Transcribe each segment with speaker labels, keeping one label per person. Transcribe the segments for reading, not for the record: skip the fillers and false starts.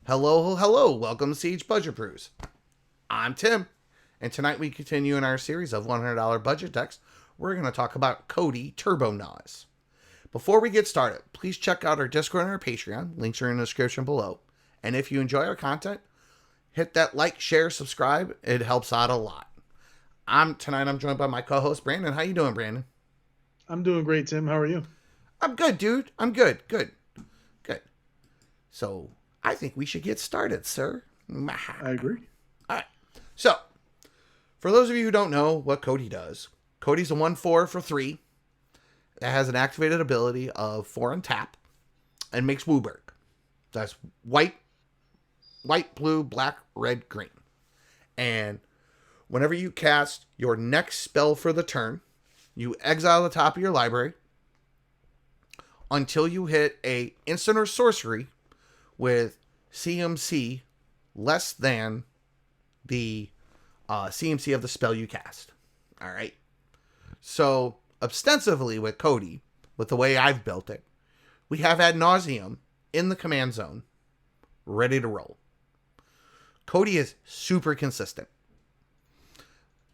Speaker 1: Hello, hello, welcome to Siege Budget Brews. I'm Tim, and tonight we continue in our series of $100 budget decks. We're going to talk about Cody Turbo Naus. Before we get started, please check out our Discord and our Patreon. Links are in the description below. And if you enjoy our content, hit that like, share, subscribe. It helps out a lot. Tonight I'm joined by my co-host Brandon. How you doing, Brandon?
Speaker 2: I'm doing great, Tim. How are you?
Speaker 1: I'm good, dude. I'm good. Good. So, I think we should get started, sir.
Speaker 2: I agree.
Speaker 1: All right. So, for those of you who don't know what Cody does, Cody's a 1/4 for 3 that has an activated ability of 4 and tap and makes Wooburg. That's white, blue, black, red, green. And whenever you cast your next spell for the turn, you exile the top of your library until you hit a instant or sorcery with CMC less than the CMC of the spell you cast. All right. So, ostensibly with Cody, with the way I've built it, we have Ad Nauseam in the command zone, ready to roll. Cody is super consistent.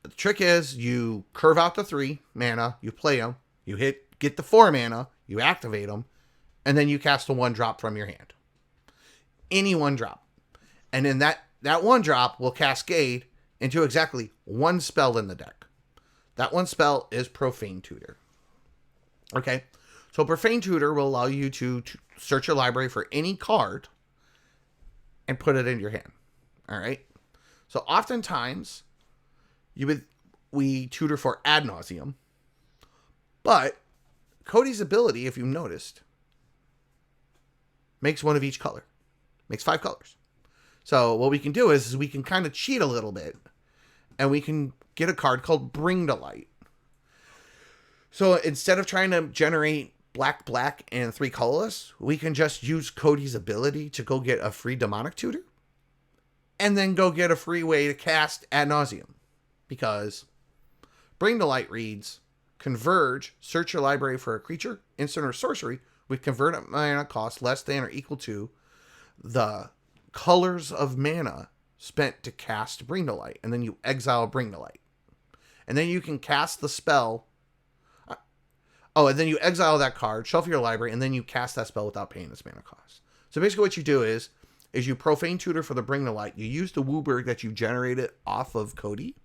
Speaker 1: The trick is you curve out the 3 mana, you play them, you get the 4 mana, you activate them, and then you cast a 1-drop from your hand. Any 1-drop. And then that 1-drop will cascade into exactly 1 spell in the deck. That 1 spell is Profane Tutor. Okay? So Profane Tutor will allow you to search your library for any card and put it in your hand. Alright? So oftentimes, we tutor for Ad Nauseam. But Cody's ability, if you noticed, makes 1 of each color. Makes 5 colors. So what we can do is we can kind of cheat a little bit. And we can get a card called Bring to Light. So instead of trying to generate black, and 3 colorless, we can just use Cody's ability to go get a free demonic tutor. And then go get a free way to cast Ad Nauseam. Because Bring to Light reads, Converge, search your library for a creature, instant or sorcery, with converted mana cost less than or equal to the colors of mana spent to cast Bring to Light. And then you exile Bring to Light. And then you can cast the spell. And then you exile that card, shuffle your library, and then you cast that spell without paying its mana cost. So basically what you do is you Profane Tutor for the Bring to Light. You use the Wooburg that you generated off of Cody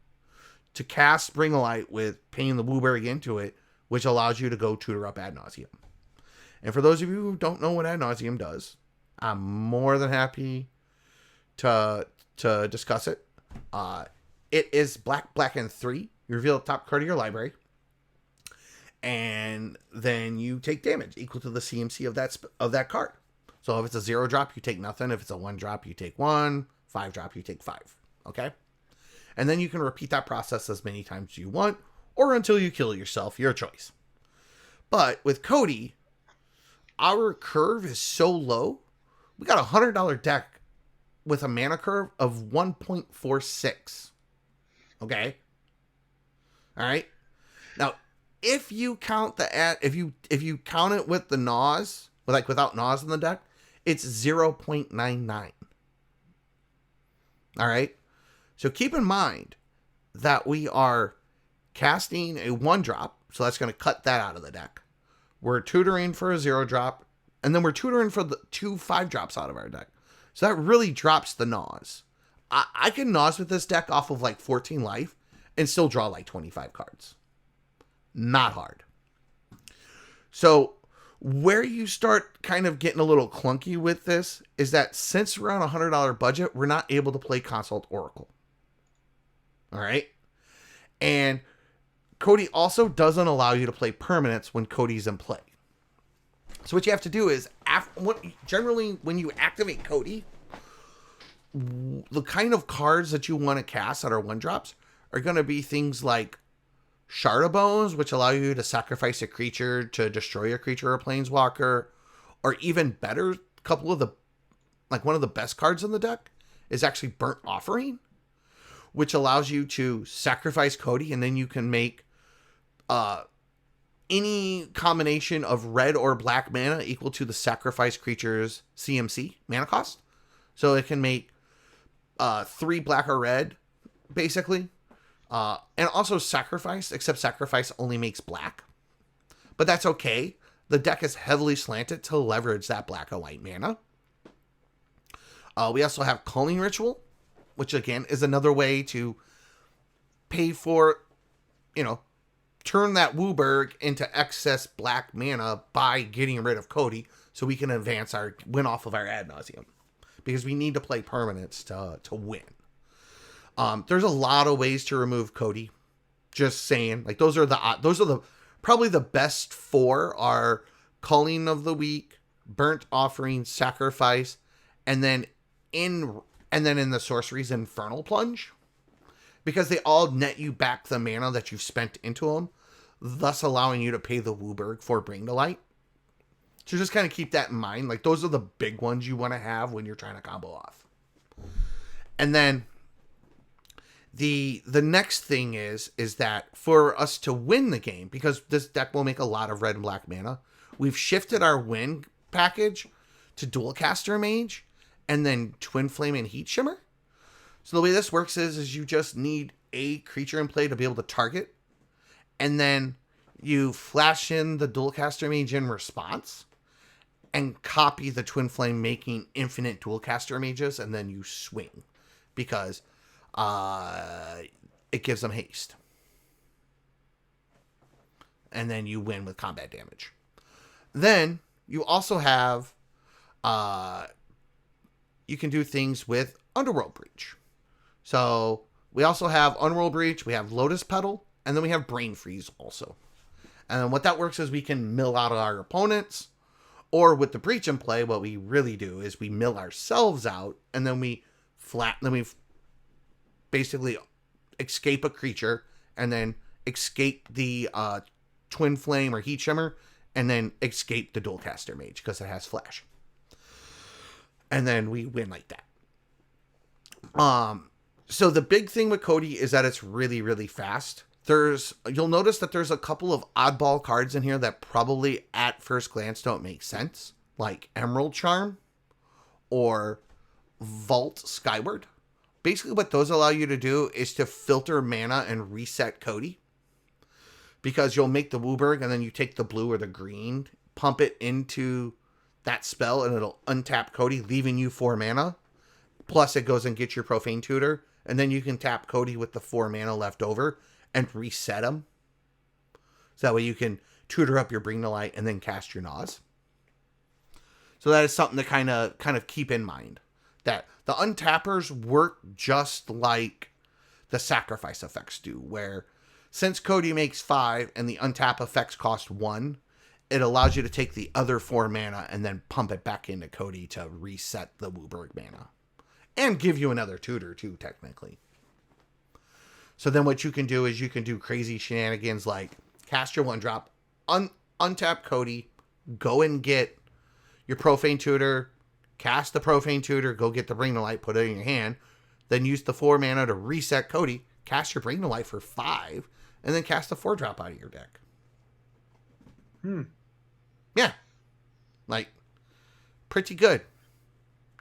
Speaker 1: to cast Bring to Light with paying the Wooburg into it, which allows you to go tutor up Ad Nauseam. And for those of you who don't know what Ad Nauseam does, I'm more than happy to discuss it. It is black, and 3. You reveal the top card of your library. And then you take damage equal to the CMC of that card. So if it's a 0-drop, you take nothing. If it's a 1-drop, you take 1. 5-drop, you take 5. Okay? And then you can repeat that process as many times as you want, or until you kill yourself, your choice. But with Cody, our curve is so low. We got a $100 deck with a mana curve of 1.46. Okay? All right? Now, if you count if you count it with the Naus, without Naus in the deck, it's 0.99. All right? So keep in mind that we are casting a 1-drop, so that's going to cut that out of the deck. We're tutoring for a 0-drop, and then we're tutoring for the 2 5-drops out of our deck. So that really drops the Naus. I can Naus with this deck off of 14 life and still draw 25 cards. Not hard. So where you start kind of getting a little clunky with this is that since we're on a $100 budget, we're not able to play Consult Oracle. All right? And Cody also doesn't allow you to play permanents when Cody's in play. So what you have to do is, generally when you activate Cody, the kind of cards that you want to cast that are 1-drops are going to be things like Shard of Bones, which allow you to sacrifice a creature to destroy a creature or planeswalker, or even better, one of the best cards in the deck is actually Burnt Offering, which allows you to sacrifice Cody, and then you can make any combination of red or black mana equal to the sacrifice creature's CMC mana cost. So it can make 3 black or red, basically. And also sacrifice, except sacrifice only makes black. But that's okay. The deck is heavily slanted to leverage that black and white mana. We also have Calling Ritual, which again is another way to pay for, turn that Wooburg into excess black mana by getting rid of Cody so we can win off of our Ad Nauseam. Because we need to play permanents to win. There's a lot of ways to remove Cody. Just saying, like those are the probably the best 4 are Calling of the Weak, Burnt Offering, Sacrifice, and then in the Sorceries, Infernal Plunge, because they all net you back the mana that you've spent into them, thus allowing you to pay the Wooburg for Bring to Light. So just kind of keep that in mind. Like those are the big ones you want to have when you're trying to combo off. And then the next thing is that for us to win the game, because this deck will make a lot of red and black mana, we've shifted our win package to Dualcaster Mage and then Twin Flame and Heat Shimmer. So the way this works is you just need a creature in play to be able to target, and then you flash in the Dualcaster Mage in response and copy the Twin Flame, making infinite Dualcaster Mages, and then you swing because it gives them haste. And then you win with combat damage. Then you also have you can do things with Underworld Breach. So we also have Underworld Breach, we have Lotus Petal, and then we have Brain Freeze also. And then what that works is we can mill out our opponents, or with the Breach in play, what we really do is we mill ourselves out, and then we basically escape a creature, and then escape the Twin Flame or Heat Shimmer, and then escape the Dualcaster Mage because it has flash. And then we win like that. So the big thing with Cody is that it's really, really fast. You'll notice that there's a couple of oddball cards in here that probably at first glance don't make sense, like Emerald Charm or Vault Skyward. Basically what those allow you to do is to filter mana and reset Cody. Because you'll make the Wooburg and then you take the blue or the green, pump it into that spell, and it'll untap Cody, leaving you 4 mana. Plus it goes and gets your Profane Tutor, and then you can tap Cody with the 4 mana left over and reset him. So that way you can tutor up your Bring to Light and then cast your Naus. So that is something to kind of keep in mind. That the untappers work just like the sacrifice effects do, where since Cody makes 5 and the untap effects cost 1, it allows you to take the other 4 mana and then pump it back into Cody to reset the Wooburg mana. And give you another tutor too, technically. So then what you can do is you can do crazy shenanigans like cast your 1-drop, untap Cody, go and get your Profane Tutor, cast the Profane Tutor, go get the Bring to Light, put it in your hand, then use the 4 mana to reset Cody, cast your Bring to Light for 5, and then cast a 4-drop out of your deck. Yeah. Like, pretty good.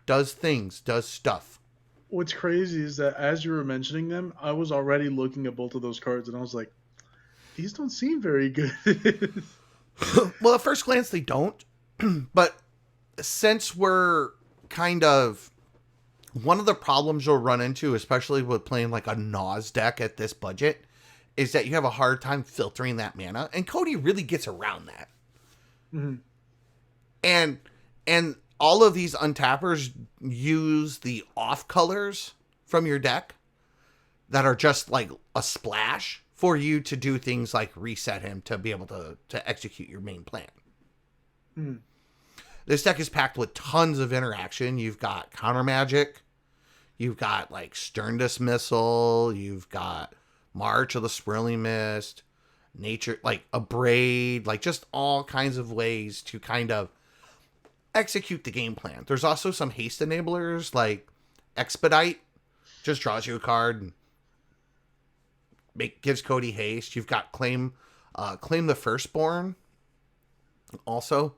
Speaker 1: Does things, does stuff.
Speaker 2: What's crazy is that as you were mentioning them, I was already looking at both of those cards, and I was like, these don't seem very good.
Speaker 1: Well, at first glance, they don't. But since we're kind of... One of the problems you'll run into, especially with playing like a Naus deck at this budget, is that you have a hard time filtering that mana. And Cody really gets around that.
Speaker 2: Mm-hmm.
Speaker 1: And all of these untappers use the off colors from your deck that are just like a splash for you to do things like reset him to be able to execute your main plan.
Speaker 2: Mm.
Speaker 1: This deck is packed with tons of interaction. You've got counter magic. You've got like Stern Dismissal. You've got March of the Swirling Mist. Nature, like a braid, like just all kinds of ways to kind of execute the game plan. There's also some haste enablers like Expedite, just draws you a card and gives Cody haste. You've got Claim the Firstborn also,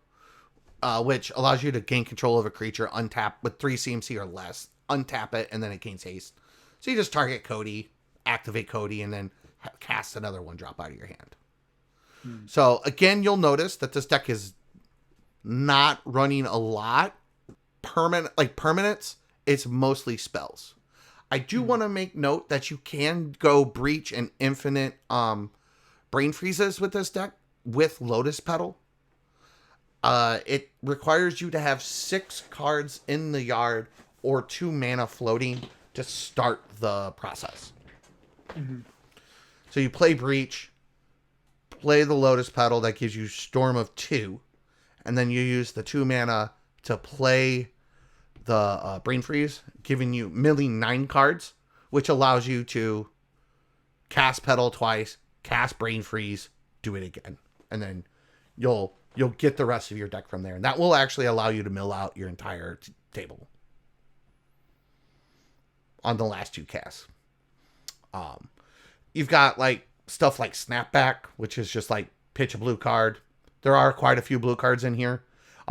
Speaker 1: which allows you to gain control of a creature untap with 3 CMC or less. Untap it, and then it gains haste. So you just target Cody, activate Cody, and then cast another 1-drop out of your hand. So again, you'll notice that this deck is not running a lot permanents. It's mostly spells. I do want to make note that you can go Breach and Infinite Brain Freezes with this deck with Lotus Petal. It requires you to have 6 cards in the yard or 2 mana floating to start the process. So you play Breach, play the Lotus Petal that gives you Storm of 2, and then you use the 2 mana to play the Brain Freeze, giving you milling 9 cards, which allows you to cast Petal twice, cast Brain Freeze, do it again, and then you'll get the rest of your deck from there. And that will actually allow you to mill out your entire table on the last 2 casts. You've got like stuff like Snapback, which is just like pitch a blue card. There are quite a few blue cards in here.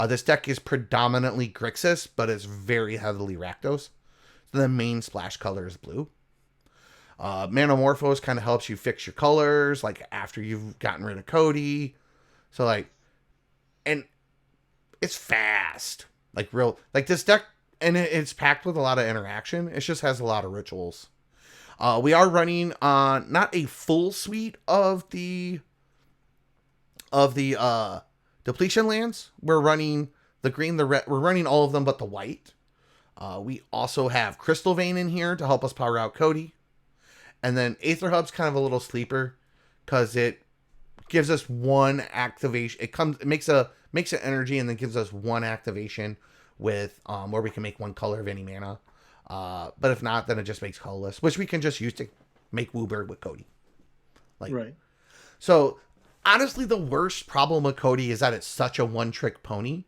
Speaker 1: This deck is predominantly Grixis, but it's very heavily Rakdos. So the main splash color is blue. Manamorphose kind of helps you fix your colors, like after you've gotten rid of Cody. So like, and it's fast, like this deck, and it's packed with a lot of interaction. It just has a lot of rituals. We are running not a full suite of the depletion lands. We're running the green, the red. We're running all of them but the white. We also have Crystal Vein in here to help us power out Cody. And then Aether Hub's kind of a little sleeper because it gives us 1 activation. It makes an energy and then gives us 1 activation with where we can make 1 color of any mana. But if not, then it just makes colorless, which we can just use to make Wooburg with Cody.
Speaker 2: Right.
Speaker 1: So honestly, the worst problem with Cody is that it's such a one-trick pony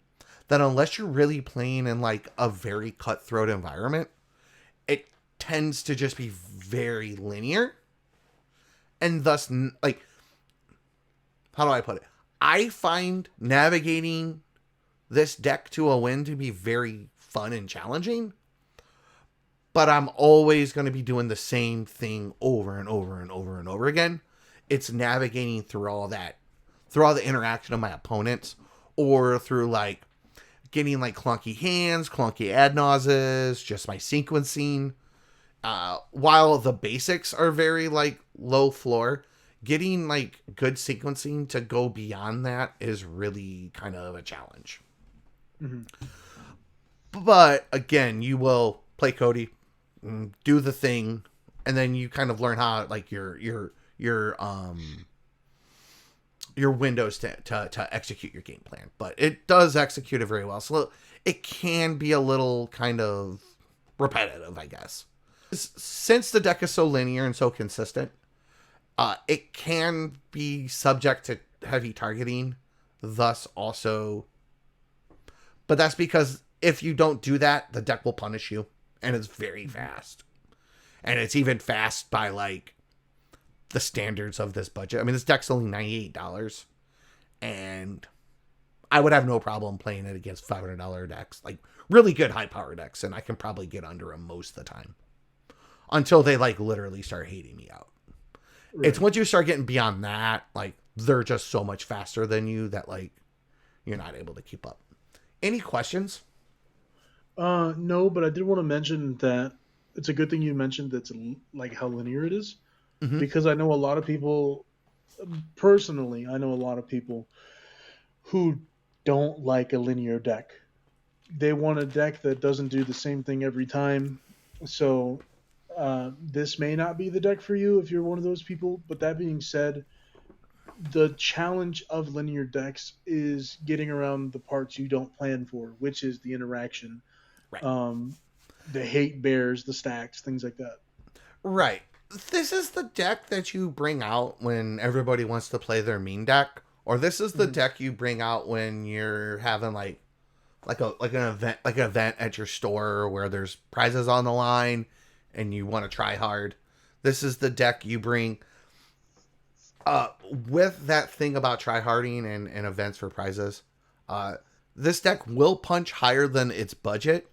Speaker 1: that unless you're really playing in like a very cutthroat environment, it tends to just be very linear. And thus, like, how do I put it? I find navigating this deck to a win to be very fun and challenging. But I'm always going to be doing the same thing over and over and over and over again. It's navigating through all the interaction of my opponents, or through like getting like clunky hands, clunky ad nauseas, just my sequencing. While the basics are very like low floor, getting like good sequencing to go beyond that is really kind of a challenge. But again, you will play Cody, do the thing, and then you kind of learn how like your windows to execute your game plan. But it does execute it very well. So it can be a little kind of repetitive, I guess. Since the deck is so linear and so consistent, it can be subject to heavy targeting, thus also. But that's because if you don't do that, the deck will punish you, and it's very fast. And it's even fast by like the standards of this budget. I mean, this deck's only $98, and I would have no problem playing it against $500 decks, like really good high power decks, and I can probably get under them most of the time until they like literally start hating me out. Right. It's once you start getting beyond that, like they're just so much faster than you that like you're not able to keep up. Any questions?
Speaker 2: No, but I did want to mention that it's a good thing you mentioned that's like how linear it is. Because I know a lot of people, personally, I know a lot of people who don't like a linear deck. They want a deck that doesn't do the same thing every time. So this may not be the deck for you if you're one of those people. But that being said, the challenge of linear decks is getting around the parts you don't plan for, which is the interaction, right. The hate bears, the stacks, things like that.
Speaker 1: Right. This is the deck that you bring out when everybody wants to play their mean deck, or this is the deck you bring out when you're having like an event at your store where there's prizes on the line and you want to try hard. This is the deck you bring with that thing about tryharding and events for prizes. This deck will punch higher than its budget,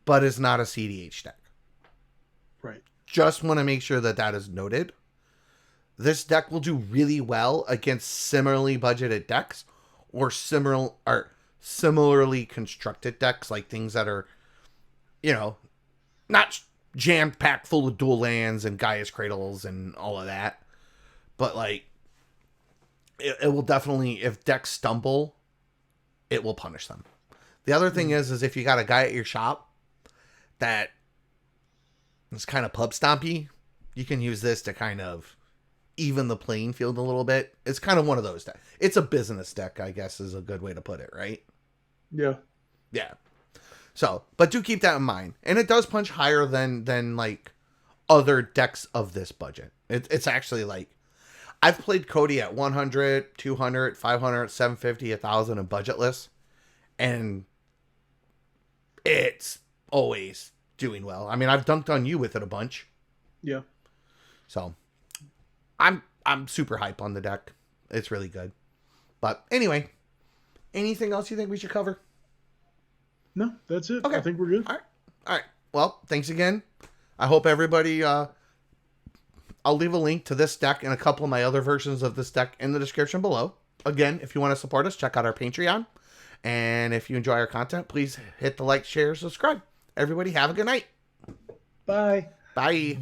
Speaker 1: but is not a CDH deck.
Speaker 2: Right.
Speaker 1: Just want to make sure that that is noted. This deck will do really well against similarly budgeted decks or similarly constructed decks, like things that are, not jammed packed full of dual lands and Gaia's Cradles and all of that. But like, it will definitely, if decks stumble, it will punish them. The other thing is if you got a guy at your shop that is kind of pub stompy, you can use this to kind of even the playing field a little bit. It's kind of one of those decks. It's a business deck, I guess, is a good way to put it, right?
Speaker 2: Yeah.
Speaker 1: Yeah. So, but do keep that in mind. And it does punch higher than like other decks of this budget. It's actually like, I've played Cody at 100, 200, 500, 750, 1,000 and budgetless. And it's always doing well. I mean, I've dunked on you with it a bunch.
Speaker 2: Yeah.
Speaker 1: So, I'm super hype on the deck. It's really good. But anyway, anything else you think we should cover?
Speaker 2: No, that's it.
Speaker 1: Okay.
Speaker 2: I think we're good.
Speaker 1: All right. Well, thanks again. I hope everybody, I'll leave a link to this deck and a couple of my other versions of this deck in the description below. Again, if you want to support us, check out our Patreon. And if you enjoy our content, please hit the like, share, subscribe. Everybody have a good night.
Speaker 2: Bye.
Speaker 1: Bye.